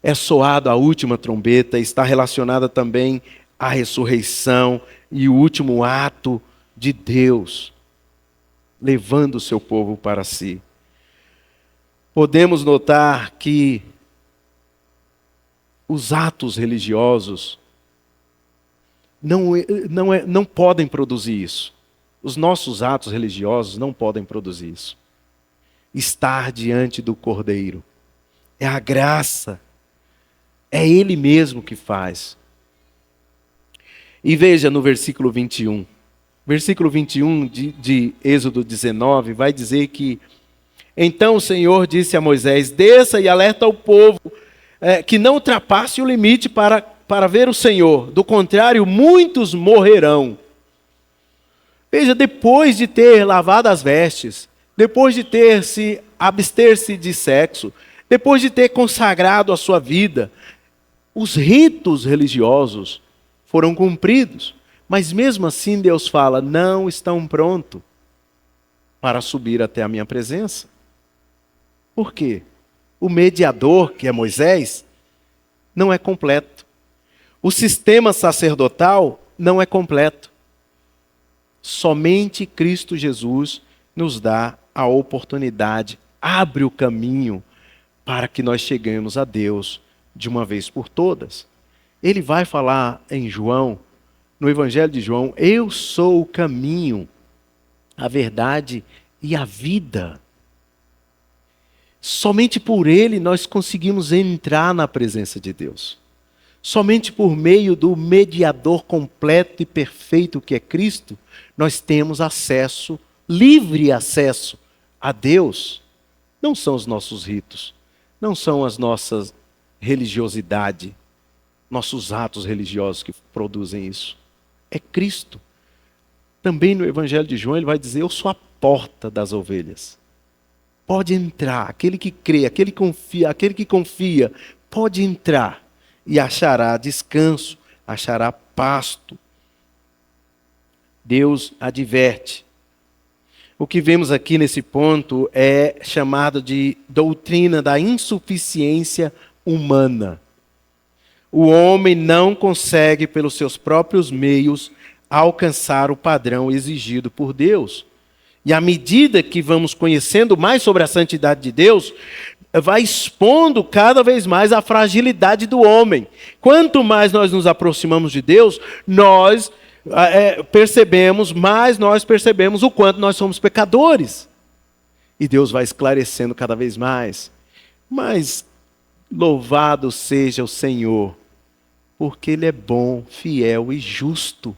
é soado a última trombeta, está relacionada também à ressurreição e o último ato de Deus, levando o seu povo para si. Podemos notar que os atos religiosos não podem produzir isso. Os nossos atos religiosos não podem produzir isso. Estar diante do Cordeiro é a graça, é Ele mesmo que faz. E veja no versículo 21. Versículo 21 de Êxodo 19 vai dizer que: então o Senhor disse a Moisés: desça e alerta ao povo que não ultrapasse o limite para ver o Senhor, do contrário muitos morrerão. Veja, depois de ter lavado as vestes, depois de ter se abster-se de sexo, depois de ter consagrado a sua vida, os ritos religiosos foram cumpridos. Mas mesmo assim Deus fala: não estão prontos para subir até a minha presença. Por quê? O mediador, que é Moisés, não é completo. O sistema sacerdotal não é completo. Somente Cristo Jesus nos dá a oportunidade, abre o caminho para que nós cheguemos a Deus de uma vez por todas. Ele vai falar em João, no Evangelho de João: eu sou o caminho, a verdade e a vida. Somente por Ele nós conseguimos entrar na presença de Deus. Somente por meio do mediador completo e perfeito que é Cristo, nós temos acesso, livre acesso a Deus. Não são os nossos ritos, não são as nossas religiosidade, nossos atos religiosos que produzem isso. É Cristo. Também no Evangelho de João ele vai dizer: eu sou a porta das ovelhas. Pode entrar, aquele que crê, aquele que confia, pode entrar e achará descanso, achará pasto. Deus adverte. O que vemos aqui nesse ponto é chamado de doutrina da insuficiência humana. O homem não consegue, pelos seus próprios meios, alcançar o padrão exigido por Deus. E à medida que vamos conhecendo mais sobre a santidade de Deus, vai expondo cada vez mais a fragilidade do homem. Quanto mais nós nos aproximamos de Deus, nós percebemos o quanto nós somos pecadores. E Deus vai esclarecendo cada vez mais. Mas louvado seja o Senhor, porque Ele é bom, fiel e justo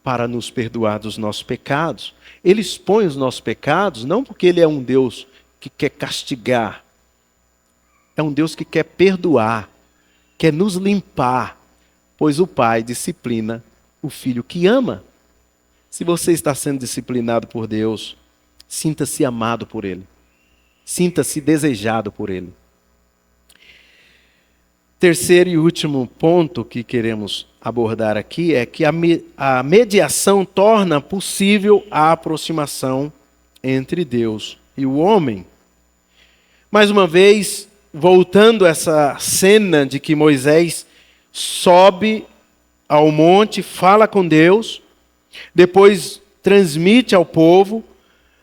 para nos perdoar dos nossos pecados. Ele expõe os nossos pecados não porque Ele é um Deus que quer castigar. É um Deus que quer perdoar, quer nos limpar, pois o Pai disciplina o Filho que ama. Se você está sendo disciplinado por Deus, sinta-se amado por Ele. Sinta-se desejado por Ele. Terceiro e último ponto que queremos abordar aqui é que a mediação torna possível a aproximação entre Deus e o homem. Mais uma vez, voltando a essa cena de que Moisés sobe ao monte, fala com Deus, depois transmite ao povo,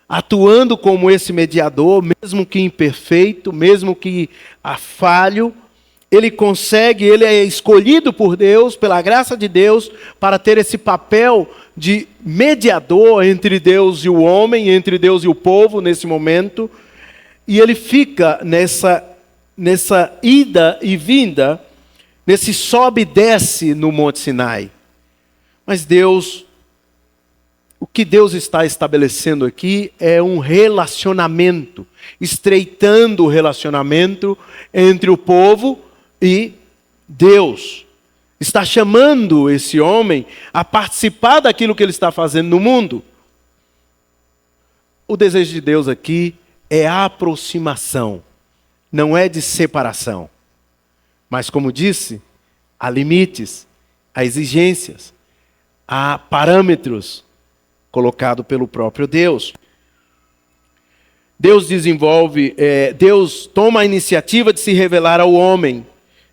atuando como esse mediador, mesmo que imperfeito, mesmo que falho, ele é escolhido por Deus, pela graça de Deus, para ter esse papel de mediador entre Deus e o homem, entre Deus e o povo nesse momento, e ele fica nessa ida e vinda, nesse sobe e desce no Monte Sinai. Mas o que Deus está estabelecendo aqui é um relacionamento, estreitando o relacionamento entre o povo e Deus. Está chamando esse homem a participar daquilo que ele está fazendo no mundo. O desejo de Deus aqui é a aproximação, não é de separação. Mas, como disse, há limites, há exigências, há parâmetros colocados pelo próprio Deus. Deus toma a iniciativa de se revelar ao homem.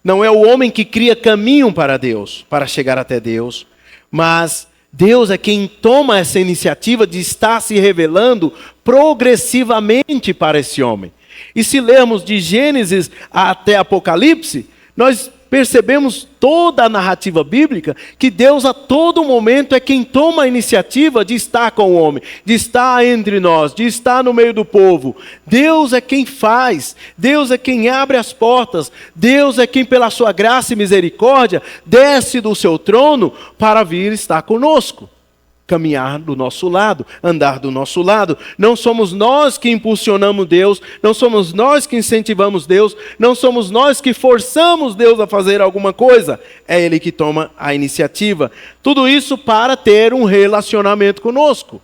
Não é o homem que cria caminho para Deus, para chegar até Deus, mas Deus é quem toma essa iniciativa de estar se revelando progressivamente para esse homem. E se lermos de Gênesis até Apocalipse, nós percebemos toda a narrativa bíblica que Deus a todo momento é quem toma a iniciativa de estar com o homem, de estar entre nós, de estar no meio do povo. Deus é quem faz, Deus é quem abre as portas, Deus é quem pela sua graça e misericórdia desce do seu trono para vir estar conosco. Caminhar do nosso lado, andar do nosso lado. Não somos nós que impulsionamos Deus, não somos nós que incentivamos Deus, não somos nós que forçamos Deus a fazer alguma coisa. É Ele que toma a iniciativa. Tudo isso para ter um relacionamento conosco.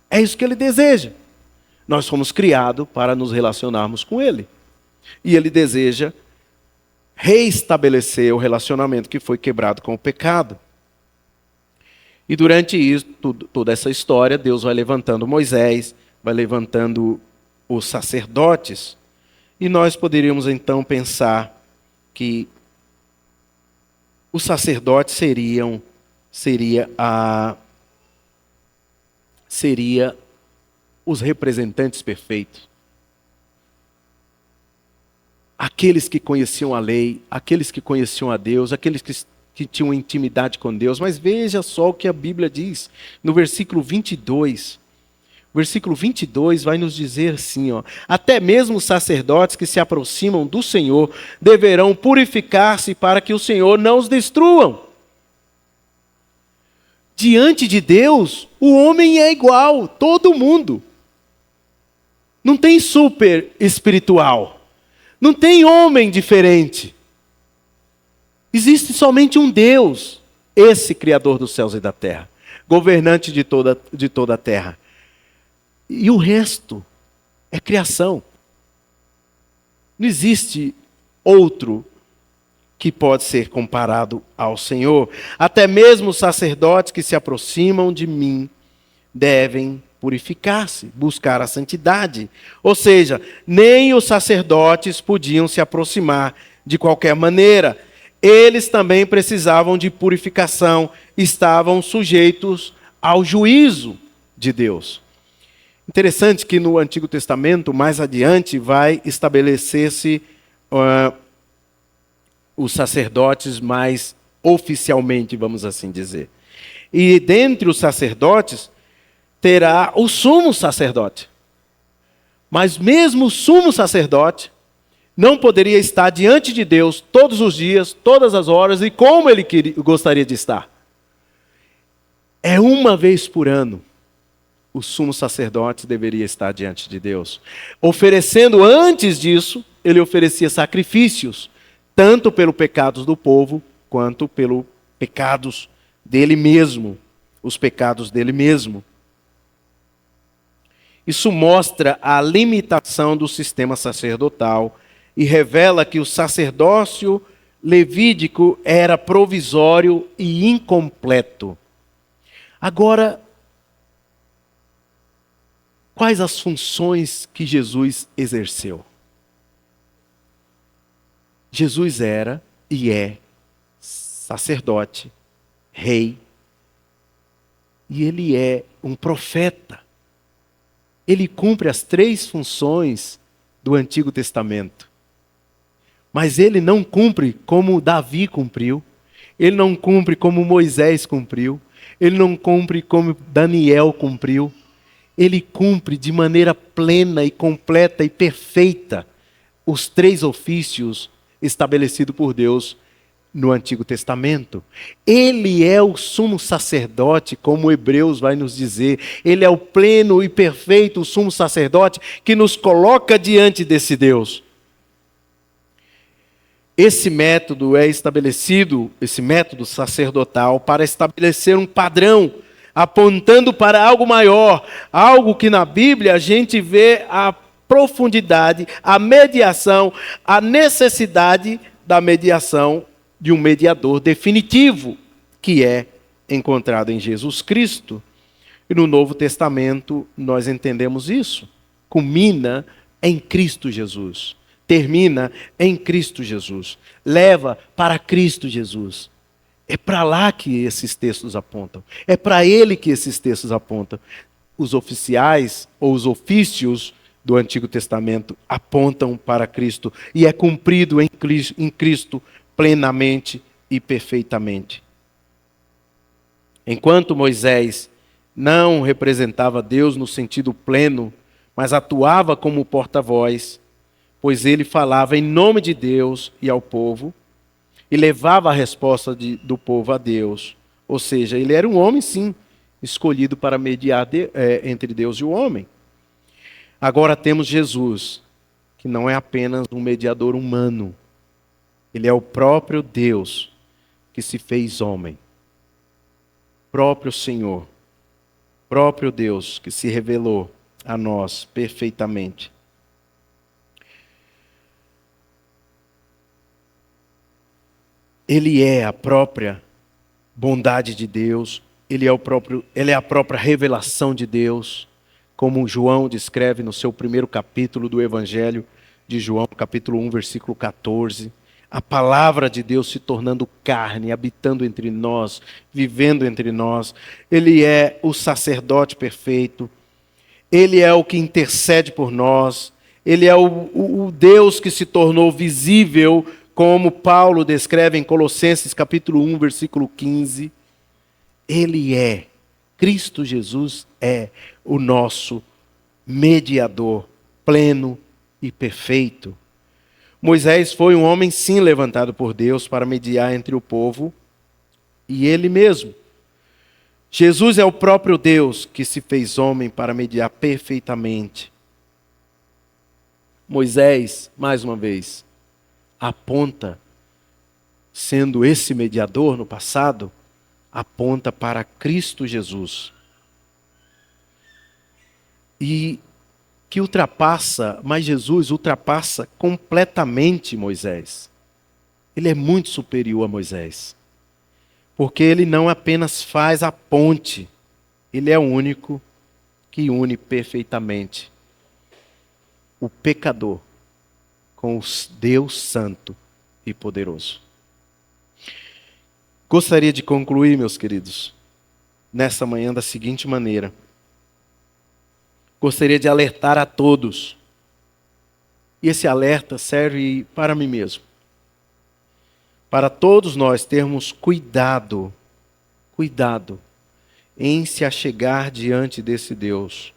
É isso que Ele deseja. Nós fomos criados para nos relacionarmos com Ele. E Ele deseja reestabelecer o relacionamento que foi quebrado com o pecado. E durante isso, toda essa história, Deus vai levantando Moisés, vai levantando os sacerdotes. E nós poderíamos então pensar que os sacerdotes seria os representantes perfeitos. Aqueles que conheciam a lei, aqueles que conheciam a Deus, aqueles que tinham intimidade com Deus. Mas veja só o que a Bíblia diz no versículo 22. O versículo 22 vai nos dizer assim, até mesmo os sacerdotes que se aproximam do Senhor deverão purificar-se para que o Senhor não os destruam. Diante de Deus, o homem é igual, todo mundo. Não tem super espiritual. Não tem homem diferente. Existe somente um Deus, esse Criador dos céus e da terra, governante de toda a terra. E o resto é criação. Não existe outro que pode ser comparado ao Senhor. Até mesmo os sacerdotes que se aproximam de mim devem purificar-se, buscar a santidade. Ou seja, nem os sacerdotes podiam se aproximar de qualquer maneira. Eles também precisavam de purificação, estavam sujeitos ao juízo de Deus. Interessante que no Antigo Testamento, mais adiante, vai estabelecer-se os sacerdotes mais oficialmente, vamos assim dizer. E dentre os sacerdotes, terá o sumo sacerdote. Mas mesmo o sumo sacerdote não poderia estar diante de Deus todos os dias, todas as horas e como ele gostaria de estar. É uma vez por ano o sumo sacerdote deveria estar diante de Deus. Oferecendo antes disso, ele oferecia sacrifícios, tanto pelos pecados do povo, quanto pelos pecados dele mesmo, os pecados dele mesmo. Isso mostra a limitação do sistema sacerdotal e revela que o sacerdócio levítico era provisório e incompleto. Agora, quais as funções que Jesus exerceu? Jesus era e é sacerdote, rei, e ele é um profeta. Ele cumpre as 3 funções do Antigo Testamento. Mas ele não cumpre como Davi cumpriu, ele não cumpre como Moisés cumpriu, ele não cumpre como Daniel cumpriu. Ele cumpre de maneira plena e completa e perfeita os 3 ofícios estabelecidos por Deus no Antigo Testamento. Ele é o sumo sacerdote, como Hebreus vai nos dizer. Ele é o pleno e perfeito sumo sacerdote que nos coloca diante desse Deus. Esse método é estabelecido, esse método sacerdotal, para estabelecer um padrão, apontando para algo maior, algo que na Bíblia a gente vê a profundidade, a mediação, a necessidade da mediação de um mediador definitivo, que é encontrado em Jesus Cristo. E no Novo Testamento nós entendemos isso. Culmina em Cristo Jesus. Termina em Cristo Jesus. Leva para Cristo Jesus. É para lá que esses textos apontam. É para Ele que esses textos apontam. Os oficiais ou os ofícios do Antigo Testamento apontam para Cristo. E é cumprido em Cristo plenamente e perfeitamente. Enquanto Moisés não representava Deus no sentido pleno, mas atuava como porta-voz, pois ele falava em nome de Deus e ao povo, e levava a resposta do povo a Deus. Ou seja, ele era um homem, sim, escolhido para mediar entre Deus e o homem. Agora temos Jesus, que não é apenas um mediador humano. Ele é o próprio Deus que se fez homem. Próprio Senhor. Próprio Deus que se revelou a nós perfeitamente. Ele é a própria bondade de Deus, ele é a própria revelação de Deus, como João descreve no seu primeiro capítulo do Evangelho de João, capítulo 1, versículo 14. A palavra de Deus se tornando carne, habitando entre nós, vivendo entre nós. Ele é o sacerdote perfeito, ele é o que intercede por nós, ele é o Deus que se tornou visível, como Paulo descreve em Colossenses capítulo 1, versículo 15. Ele é, Cristo Jesus é o nosso mediador pleno e perfeito. Moisés foi um homem sim levantado por Deus para mediar entre o povo e ele mesmo. Jesus é o próprio Deus que se fez homem para mediar perfeitamente. Moisés, mais uma vez, aponta sendo esse mediador no passado, aponta para Cristo Jesus. E que mas Jesus ultrapassa completamente Moisés. Ele é muito superior a Moisés. Porque ele não apenas faz a ponte, ele é o único que une perfeitamente o pecador com o Deus Santo e Poderoso. Gostaria de concluir, meus queridos, nessa manhã da seguinte maneira. Gostaria de alertar a todos. E esse alerta serve para mim mesmo. Para todos nós termos cuidado em se achegar diante desse Deus.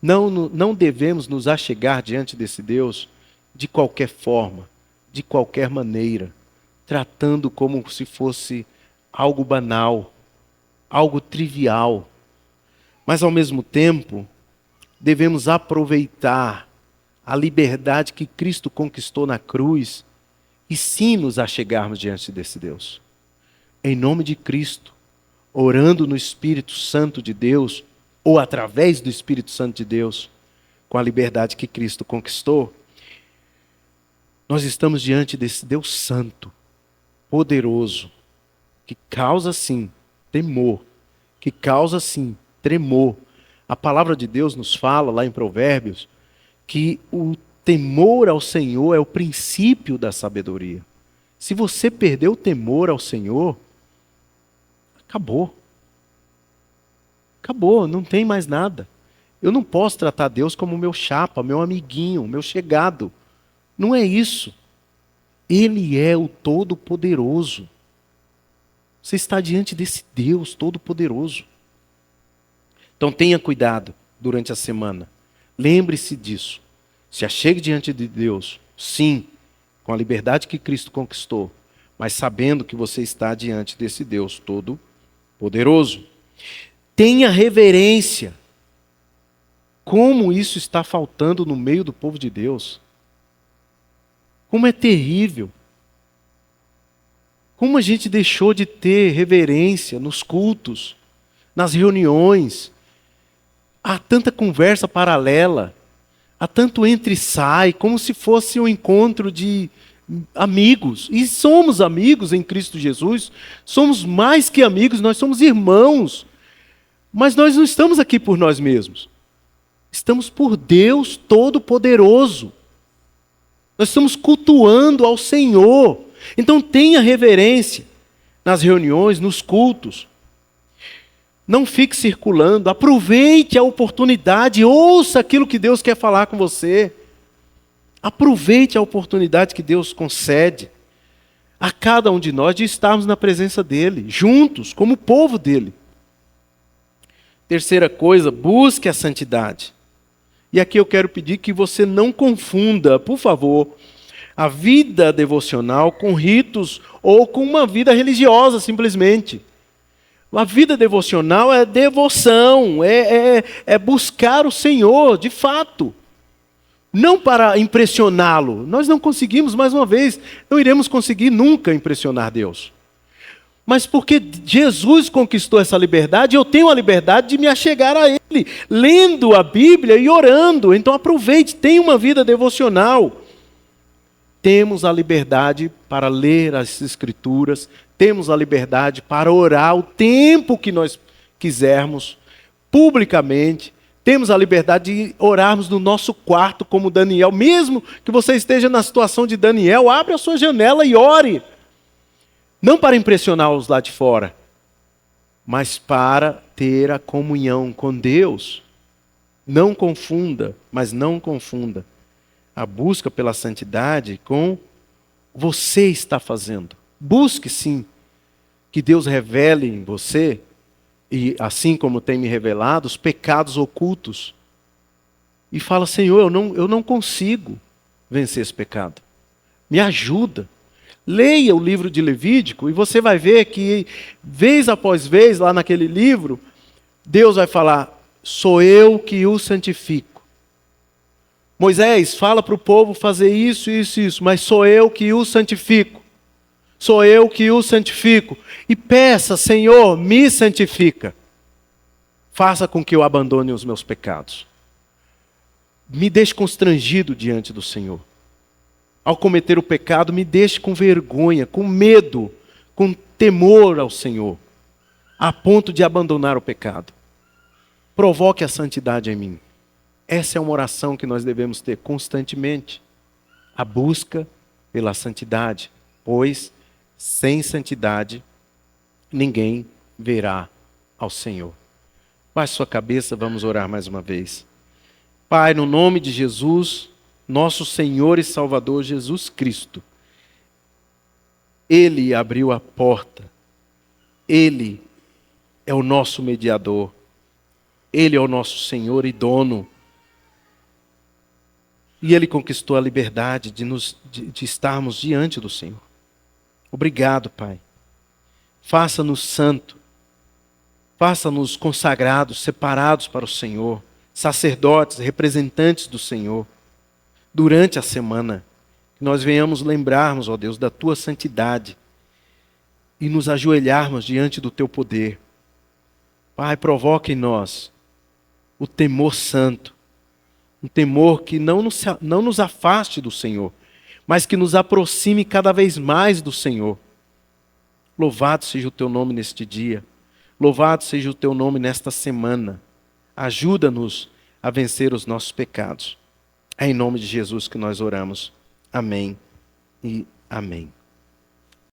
Não devemos nos achegar diante desse Deus de qualquer forma, de qualquer maneira, tratando como se fosse algo banal, algo trivial. Mas ao mesmo tempo, devemos aproveitar a liberdade que Cristo conquistou na cruz e sim nos achegarmos diante desse Deus. Em nome de Cristo, orando no Espírito Santo de Deus, ou através do Espírito Santo de Deus, com a liberdade que Cristo conquistou, nós estamos diante desse Deus Santo, poderoso, que causa sim temor, que causa sim tremor. A palavra de Deus nos fala lá em Provérbios que o temor ao Senhor é o princípio da sabedoria. Se você perdeu o temor ao Senhor, acabou. Acabou, não tem mais nada. Eu não posso tratar Deus como meu chapa, meu amiguinho, meu chegado. Não é isso. Ele é o Todo-Poderoso. Você está diante desse Deus Todo-Poderoso. Então tenha cuidado durante a semana. Lembre-se disso. Se achegue diante de Deus, sim, com a liberdade que Cristo conquistou, mas sabendo que você está diante desse Deus Todo-Poderoso. Tenha reverência. Como isso está faltando no meio do povo de Deus. Como é terrível. Como a gente deixou de ter reverência nos cultos, nas reuniões. Há tanta conversa paralela, há tanto entra e sai, como se fosse um encontro de amigos. E somos amigos em Cristo Jesus, somos mais que amigos, nós somos irmãos. Mas nós não estamos aqui por nós mesmos. Estamos por Deus Todo-Poderoso. Nós estamos cultuando ao Senhor. Então tenha reverência nas reuniões, nos cultos. Não fique circulando, aproveite a oportunidade, ouça aquilo que Deus quer falar com você. Aproveite a oportunidade que Deus concede a cada um de nós de estarmos na presença dEle, juntos, como povo dEle. Terceira coisa, busque a santidade. E aqui eu quero pedir que você não confunda, por favor, a vida devocional com ritos ou com uma vida religiosa, simplesmente. A vida devocional é devoção, é buscar o Senhor, de fato. Não para impressioná-lo. Nós não conseguimos, mais uma vez, não iremos conseguir nunca impressionar Deus. Mas porque Jesus conquistou essa liberdade, eu tenho a liberdade de me achegar a Ele, lendo a Bíblia e orando. Então aproveite, tenha uma vida devocional. Temos a liberdade para ler as Escrituras, temos a liberdade para orar o tempo que nós quisermos, publicamente. Temos a liberdade de orarmos no nosso quarto, como Daniel. Mesmo que você esteja na situação de Daniel, abre a sua janela e ore. Não para impressioná-los lá de fora, mas para ter a comunhão com Deus. Não confunda, mas não confunda a busca pela santidade com você está fazendo. Busque sim que Deus revele em você, e assim como tem me revelado, os pecados ocultos. E fala, Senhor, eu não consigo vencer esse pecado. Me ajuda. Leia o livro de Levítico e você vai ver que, vez após vez, lá naquele livro, Deus vai falar, sou eu que o santifico. Moisés, fala para o povo fazer isso, isso, isso, mas sou eu que o santifico. Sou eu que o santifico. E peça, Senhor, me santifica. Faça com que eu abandone os meus pecados. Me deixe constrangido diante do Senhor. Ao cometer o pecado, me deixe com vergonha, com medo, com temor ao Senhor, a ponto de abandonar o pecado. Provoque a santidade em mim. Essa é uma oração que nós devemos ter constantemente. A busca pela santidade, pois sem santidade ninguém verá ao Senhor. Baixe sua cabeça, vamos orar mais uma vez. Pai, no nome de Jesus, nosso Senhor e Salvador Jesus Cristo, Ele abriu a porta, Ele é o nosso mediador, Ele é o nosso Senhor e dono. E Ele conquistou a liberdade de estarmos diante do Senhor. Obrigado, Pai. Faça-nos santo. Faça-nos consagrados, separados para o Senhor. Sacerdotes, representantes do Senhor. Durante a semana, que nós venhamos lembrarmos, ó Deus, da Tua santidade. E nos ajoelharmos diante do Teu poder. Pai, provoque em nós o temor santo. Um temor que não nos afaste do Senhor, mas que nos aproxime cada vez mais do Senhor. Louvado seja o Teu nome neste dia. Louvado seja o Teu nome nesta semana. Ajuda-nos a vencer os nossos pecados. É em nome de Jesus que nós oramos. Amém e amém.